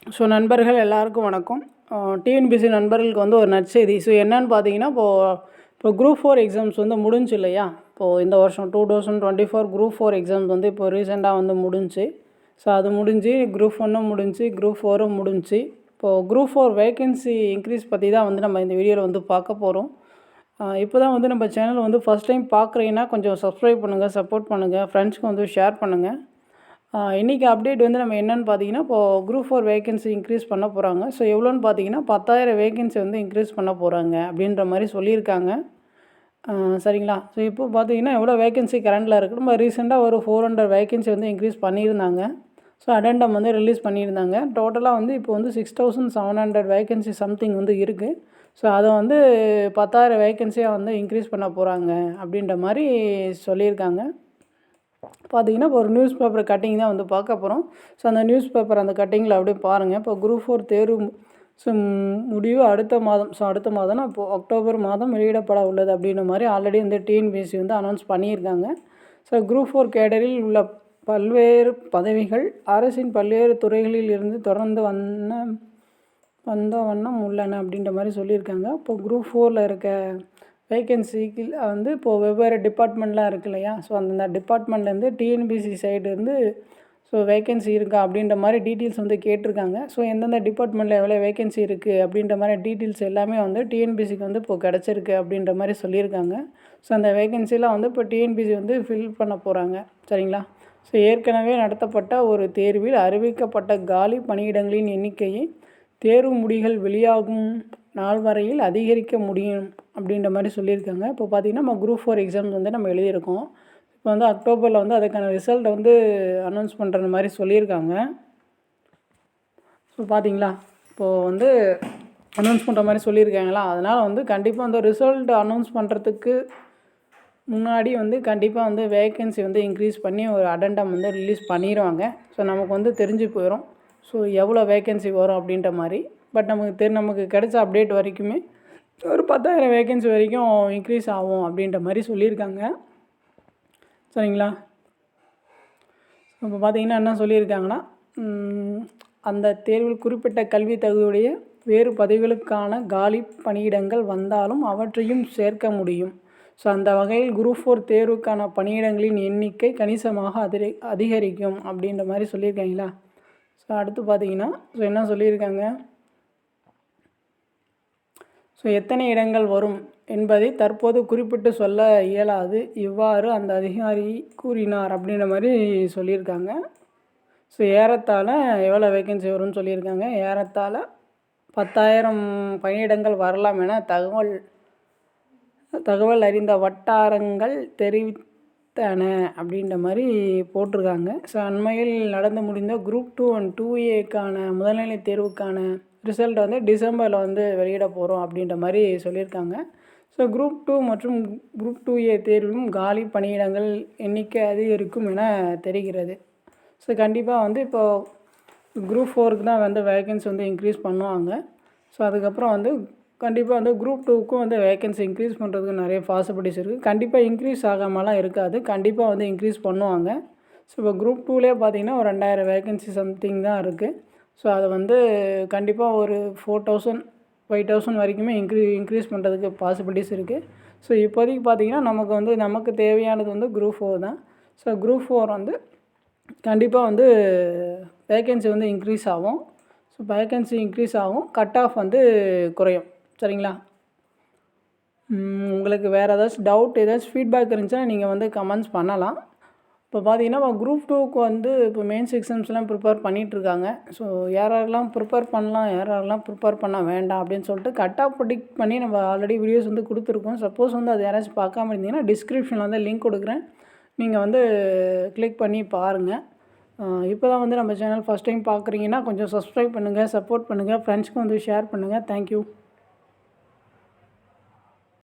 So நண்பர்கள் எல்லாருக்கும் வணக்கம். டிஎன்பிஎஸ்சி நண்பர்களுக்கு வந்து ஒரு நற்செய்தி. ஸோ என்னன்னு பார்த்தீங்கன்னா, இப்போ குரூப் 4 எக்ஸாம்ஸ் வந்து முடிஞ்சு இல்லையா? இப்போது இந்த வருஷம் 2024 குரூப் 4 எக்ஸாம்ஸ் வந்து இப்போ ரீசெண்டாக வந்து முடிஞ்சு. ஸோ அது முடிஞ்சு குரூப் 1ம் முடிஞ்சு, குரூப் 4ம் முடிஞ்சு. இப்போது குரூப் 4 வேக்கன்சி இன்க்ரீஸ் பற்றி தான் வந்து நம்ம இந்த வீடியோவில் வந்து பார்க்க போகிறோம். இப்போ தான் வந்து நம்ம சேனல் வந்து ஃபஸ்ட் டைம் பார்க்குறீங்கன்னா கொஞ்சம் சப்ஸ்கிரைப் பண்ணுங்கள், சப்போர்ட் பண்ணுங்கள், ஃப்ரெண்ட்ஸ்க்கு வந்து ஷேர் பண்ணுங்கள். இன்றைக்கி அப்டேட் வந்து நம்ம என்னென்னு பார்த்தீங்கன்னா, இப்போது குரூப் 4 வேக்கன்சி இன்க்ரீஸ் பண்ண போகிறாங்க. ஸோ எவ்வளோன்னு பார்த்தீங்கன்னா 10,000 வேக்கன்சி வந்து இன்க்ரீஸ் பண்ண போகிறாங்க அப்படின்ற மாதிரி சொல்லியிருக்காங்க. சரிங்களா? ஸோ இப்போ பார்த்தீங்கன்னா எவ்வளோ வேக்கன்சி கரண்டில் இருக்குது. நம்ம ரீசெண்டாக ஒரு 400 வேக்கன்சி வந்து இன்க்ரீஸ் பண்ணியிருந்தாங்க. ஸோ அடெண்டம் வந்து ரிலீஸ் பண்ணியிருந்தாங்க. டோட்டலாக வந்து இப்போ வந்து 6,700 வேக்கன்சி சம்திங் வந்து இருக்குது. ஸோ அதை வந்து 10,000 வேக்கன்சியாக வந்து இன்க்ரீஸ் பண்ண போகிறாங்க அப்படின்ற மாதிரி சொல்லியிருக்காங்க. பார்த்தீங்கன்னா இப்போ ஒரு நியூஸ் பேப்பர் கட்டிங் தான் வந்து பார்க்க போகிறோம். ஸோ அந்த நியூஸ் பேப்பர் அந்த கட்டிங்கில் அப்படியே பாருங்கள். இப்போ குரூப் 4 தேர்வு முடிவு அடுத்த மாதம். ஸோ அடுத்த மாதம்னா இப்போது அக்டோபர் மாதம் வெளியிடப்பட உள்ளது அப்படின்ற மாதிரி ஆல்ரெடி வந்து டிஎன்பிஎஸ்சி வந்து அனௌன்ஸ் பண்ணியிருக்காங்க. ஸோ குரூப் 4 கேடரில் உள்ள பல்வேறு பதவிகள் அரசின் பல்வேறு துறைகளில் இருந்து தொடர்ந்து வந்த வண்ணம் உள்ளன அப்படின்ற மாதிரி சொல்லியிருக்காங்க. இப்போ குரூப் 4ல் இருக்க வேக்கன்சிக்கு வந்து இப்போது வெவ்வேறு டிபார்ட்மெண்ட்லாம் இருக்குது இல்லையா? ஸோ அந்த டிபார்ட்மெண்ட்லேருந்து டிஎன்பிஎஸ்சி சைடுலேருந்து ஸோ வேக்கன்சி இருக்கா அப்படின்ற மாதிரி டீட்டெயில்ஸ் வந்து கேட்டிருக்காங்க. ஸோ எந்தெந்த டிபார்ட்மெண்ட்டில் எவ்வளோ வேக்கன்சி இருக்குது அப்படின்ற மாதிரி டீட்டெயில்ஸ் எல்லாமே வந்து டிஎன்பிஎஸ்சிக்கு வந்து இப்போ கிடச்சிருக்கு அப்படின்ற மாதிரி சொல்லியிருக்காங்க. ஸோ அந்த வேக்கன்சிலாம் வந்து இப்போ டிஎன்பிஎஸ்சி வந்து ஃபில் பண்ண போகிறாங்க. சரிங்களா? ஸோ ஏற்கனவே நடத்தப்பட்ட ஒரு தேர்வில் அறிவிக்கப்பட்ட காலி பணியிடங்களின் எண்ணிக்கையை தேர்வு முடிவுகள் வெளியாகும் நாள் வரையில் அதிகரிக்க முடியும் அப்படின்ற மாதிரி சொல்லியிருக்காங்க. இப்போ பார்த்திங்கன்னா நம்ம குரூப் 4 எக்ஸாம்ஸ் வந்து நம்ம எழுதியிருக்கோம். இப்போ வந்து அக்டோபரில் வந்து அதுக்கான ரிசல்ட்டை வந்து அனௌன்ஸ் பண்ணுற மாதிரி சொல்லியிருக்காங்க. ஸோ பார்த்தீங்களா, இப்போது வந்து அனௌன்ஸ் பண்ணுற மாதிரி சொல்லியிருக்காங்களா? அதனால் வந்து கண்டிப்பாக வந்து ரிசல்ட் அனௌன்ஸ் பண்ணுறதுக்கு முன்னாடி வந்து கண்டிப்பாக வந்து வேக்கன்சி வந்து இன்க்ரீஸ் பண்ணி ஒரு அடெண்டம் வந்து ரிலீஸ் பண்ணிடுவாங்க. ஸோ நமக்கு வந்து தெரிஞ்சு போயிடும். ஸோ எவ்வளோ வேக்கன்சி வரும் அப்படின்ற மாதிரி. பட் நமக்கு கிடைச்ச அப்டேட் வரைக்குமே ஒரு 10,000 வேக்கன்சி வரைக்கும் இன்க்ரீஸ் ஆகும் அப்படின்ற மாதிரி சொல்லியிருக்காங்க. சரிங்களா? இப்போ பார்த்திங்கன்னா என்ன சொல்லியிருக்காங்கன்னா, அந்த தேர்வில் குறிப்பிட்ட கல்வி தகுதியுடைய வேறு பதவிகளுக்கான காலி பணியிடங்கள் வந்தாலும் அவற்றையும் சேர்க்க முடியும். ஸோ அந்த வகையில் குரூப் 4 தேர்வுக்கான பணியிடங்களின் எண்ணிக்கை கணிசமாக அதிகரிக்கும் அப்படின்ற மாதிரி சொல்லியிருக்காங்களா? ஸோ அடுத்து பார்த்திங்கன்னா ஸோ என்ன சொல்லியிருக்காங்க, ஸோ எத்தனை இடங்கள் வரும் என்பதை தற்போது குறிப்பிட்டு சொல்ல இயலாது, இவ்வாறு அந்த அதிகாரி கூறினார் அப்படின்ற மாதிரி சொல்லியிருக்காங்க. ஸோ ஏறத்தாழ எவ்வளோ வேக்கன்சி வரும்னு சொல்லியிருக்காங்க. ஏறத்தாழ 10,000 பணியிடங்கள் வரலாம் என தகவல் அறிந்த வட்டாரங்கள் தெரிவித்தன அப்படின்ற மாதிரி போட்டிருக்காங்க. ஸோ அண்மையில் நடந்து முடிந்த குரூப் 2 அண்ட் 2Aக்கான முதல்நிலை தேர்வுக்கான ரிசல்ட் வந்து டிசம்பரில் வந்து வெளியிட போகிறோம் அப்படின்ற மாதிரி சொல்லியிருக்காங்க. ஸோ குரூப் 2 மற்றும் குரூப் 2A தேர்விலும் காலி பணியிடங்கள் எண்ணிக்கை அதிகரிக்கும் என தெரிகிறது. ஸோ கண்டிப்பாக வந்து இப்போது குரூப் 4க்கு தான் வந்து வேக்கன்சி வந்து இன்க்ரீஸ் பண்ணுவாங்க. ஸோ அதுக்கப்புறம் வந்து கண்டிப்பாக வந்து குரூப் 2க்கும் வந்து வேக்கன்சி இன்க்ரீஸ் பண்ணுறதுக்கு நிறைய பாசிபிலிட்டிஸ் இருக்குது. கண்டிப்பாக இன்க்ரீஸ் ஆகாமலாம் இருக்காது, கண்டிப்பாக வந்து இன்க்ரீஸ் பண்ணுவாங்க. ஸோ இப்போ குரூப் 2லேயே பார்த்திங்கன்னா ஒரு 2,000 வேக்கன்சி சம்திங் தான் இருக்குது. ஸோ அதை வந்து கண்டிப்பாக ஒரு 4,000 5,000 வரைக்குமே இன்க்ரீஸ் பண்ணுறதுக்கு பாசிபிலிட்டிஸ் இருக்குது. ஸோ இப்போதைக்கு பார்த்திங்கன்னா நமக்கு தேவையானது வந்து குரூப் 4 தான். ஸோ குரூப் 4 வந்து கண்டிப்பாக வந்து வேக்கன்சி வந்து இன்க்ரீஸ் ஆகும். ஸோ வேக்கன்சி இன்க்ரீஸ் ஆகும், கட் ஆஃப் வந்து குறையும். சரிங்களா? உங்களுக்கு வேறு ஏதாச்சும் டவுட் ஏதாச்சும் ஃபீட்பேக் இருந்துச்சுன்னா நீங்கள் வந்து கமெண்ட்ஸ் பண்ணலாம். இப்போ பார்த்தீங்கன்னா குரூப் 2க்கு வந்து இப்போ மெயின்ஸ் எக்ஸாம்ஸ்லாம் ப்ரிப்பேர் பண்ணிகிட்ருக்காங்க. ஸோ யாரெல்லாம் ப்ரிப்பேர் பண்ணலாம், யாரெல்லாம் ப்ரிப்பேர் பண்ண வேண்டாம் அப்படின்னு சொல்லிட்டு கட் ஆஃப் ப்ரெடிக்ட் பண்ணி நம்ம ஆல்ரெடி வீடியோஸ் வந்து கொடுத்துருக்கோம். சப்போஸ் வந்து அது யாராச்சும் பார்க்காம இருந்தீங்கன்னா டிஸ்கிரிப்ஷனில் வந்து லிங்க் கொடுக்குறேன், நீங்கள் வந்து கிளிக் பண்ணி பாருங்கள். இப்போ தான் வந்து நம்ம சேனல் ஃபஸ்ட் டைம் பார்க்குறீங்கன்னா கொஞ்சம் சப்ஸ்கிரைப் பண்ணுங்கள், சப்போர்ட் பண்ணுங்கள், ஃப்ரெண்ட்ஸ்க்கு வந்து ஷேர் பண்ணுங்கள். தேங்க்யூ.